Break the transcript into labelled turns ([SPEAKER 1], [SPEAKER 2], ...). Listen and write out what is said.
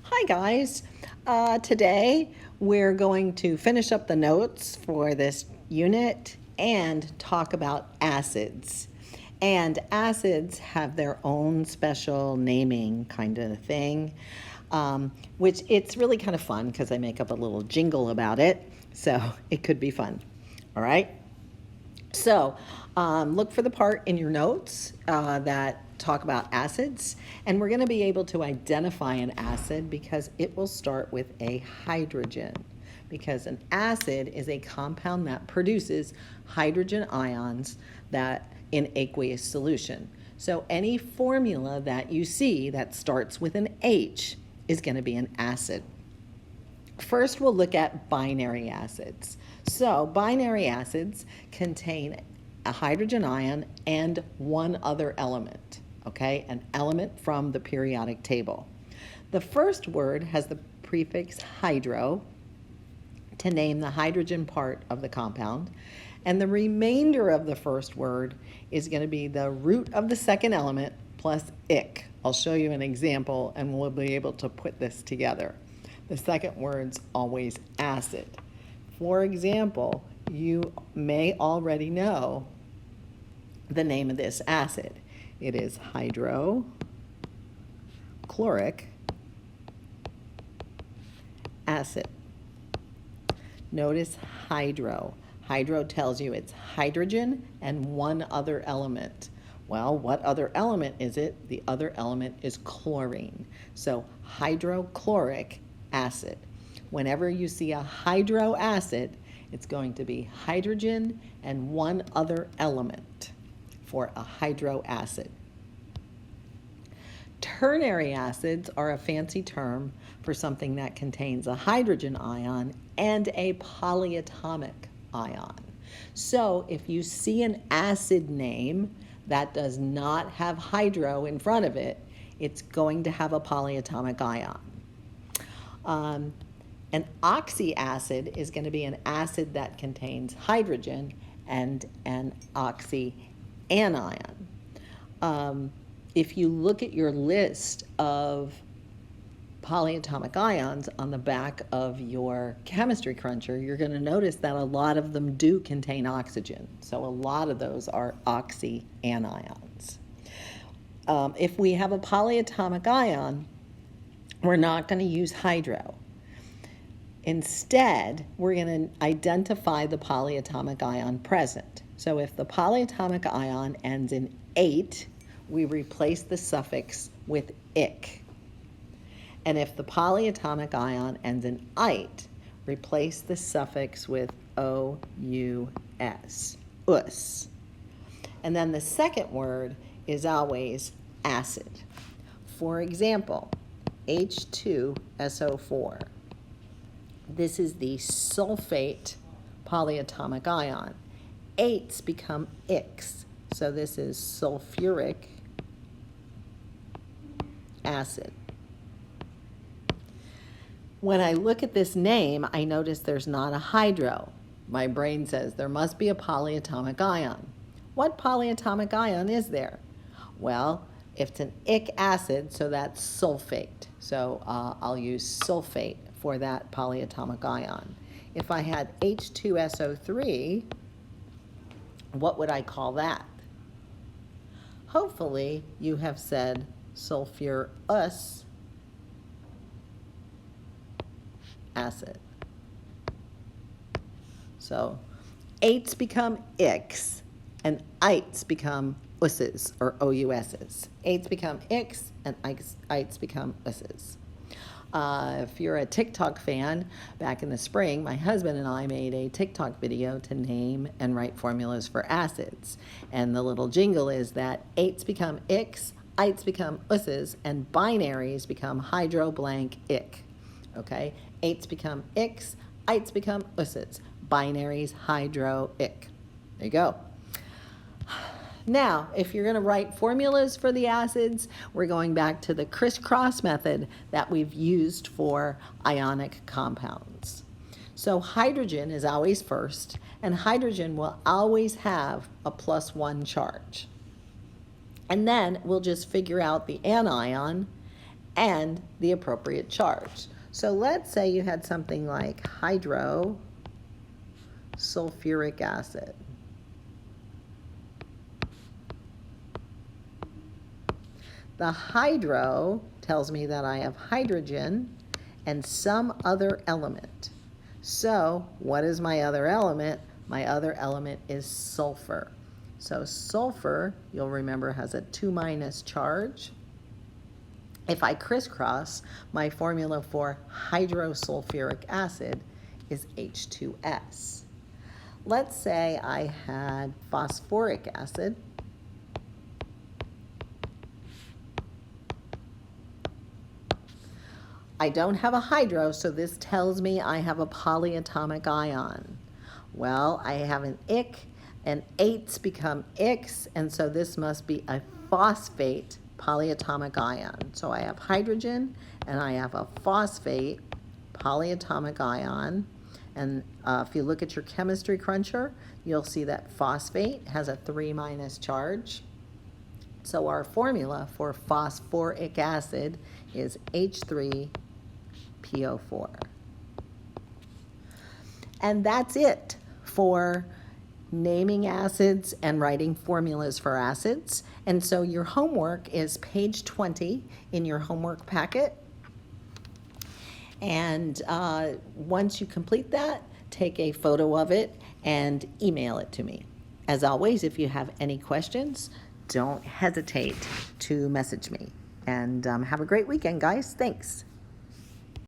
[SPEAKER 1] Hi guys. Today we're going to finish up the notes for this unit and talk about acids. And acids have their own special naming kind of thing, which it's really kind of fun because I make up a little jingle about it. So it could be fun. All right. So look for the part in your notes that talk about acids, and we're going to be able to identify an acid because it will start with a hydrogen. Because an acid is a compound that produces hydrogen ions that in aqueous solution. So any formula that you see that starts with an H is going to be an acid. First, we'll look at binary acids. So, binary acids contain a hydrogen ion and one other element, okay? An element from the periodic table. The first word has the prefix hydro to name the hydrogen part of the compound, and the remainder of the first word is going to be the root of the second element plus ic. I'll show you an example and we'll be able to put this together. The second word's always acid. For example, you may already know the name of this acid. It is hydrochloric acid. Notice hydro. Hydro tells you it's hydrogen and one other element. Well, what other element is it? The other element is chlorine. So hydrochloric acid. Whenever you see a hydro acid, it's going to be hydrogen and one other element for a hydro acid. Ternary acids are a fancy term for something that contains a hydrogen ion and a polyatomic ion. So if you see an acid name that does not have hydro in front of it, it's going to have a polyatomic ion. An oxyacid is going to be an acid that contains hydrogen and an oxyanion. If you look at your list of polyatomic ions on the back of your chemistry cruncher, you're going to notice that a lot of them do contain oxygen. So a lot of those are oxyanions. If we have a polyatomic ion, we're not going to use hydro. Instead, we're going to identify the polyatomic ion present. So if the polyatomic ion ends in ate, we replace the suffix with ic. And if the polyatomic ion ends in ite, replace the suffix with ous, us. And then the second word is always acid. For example, H2SO4. This is the sulfate polyatomic ion. Ates become ics, so this is sulfuric acid. When I look at this name, I notice there's not a hydro. My brain says there must be a polyatomic ion. What polyatomic ion is there? Well, if it's an ic acid, so that's sulfate. So I'll use sulfate for that polyatomic ion. If I had H2SO3, what would I call that? Hopefully you have said sulfurous acid. So ates become ics and ites become us's or ous's. Ates become ics and ites become us's. If you're a TikTok fan, back in the spring, my husband and I made a TikTok video to name and write formulas for acids. And the little jingle is that ates become ics, ites become us's, and binaries become hydro blank ic. Okay? Ates become ics, ites become us's. Binaries hydro ic. There you go. Now, if you're going to write formulas for the acids, we're going back to the crisscross method that we've used for ionic compounds. So hydrogen is always first, and hydrogen will always have a +1 charge. And then we'll just figure out the anion and the appropriate charge. So let's say you had something like hydrosulfuric acid. The hydro tells me that I have hydrogen and some other element. So what is my other element? My other element is sulfur. So sulfur, you'll remember, has a 2- charge. If I crisscross, my formula for hydrosulfuric acid is H2S. Let's say I had phosphoric acid. I don't have a hydro, so this tells me I have a polyatomic ion. Well, I have an ick, and 8s become X, and so this must be a phosphate polyatomic ion. So I have hydrogen, and I have a phosphate polyatomic ion. And if you look at your chemistry cruncher, you'll see that phosphate has a 3- charge. So our formula for phosphoric acid is H3PO4. And that's it for naming acids and writing formulas for acids. And so your homework is page 20 in your homework packet. And once you complete that, take a photo of it and email it to me. As always, if you have any questions, don't hesitate to message me. And have a great weekend, guys. Thanks.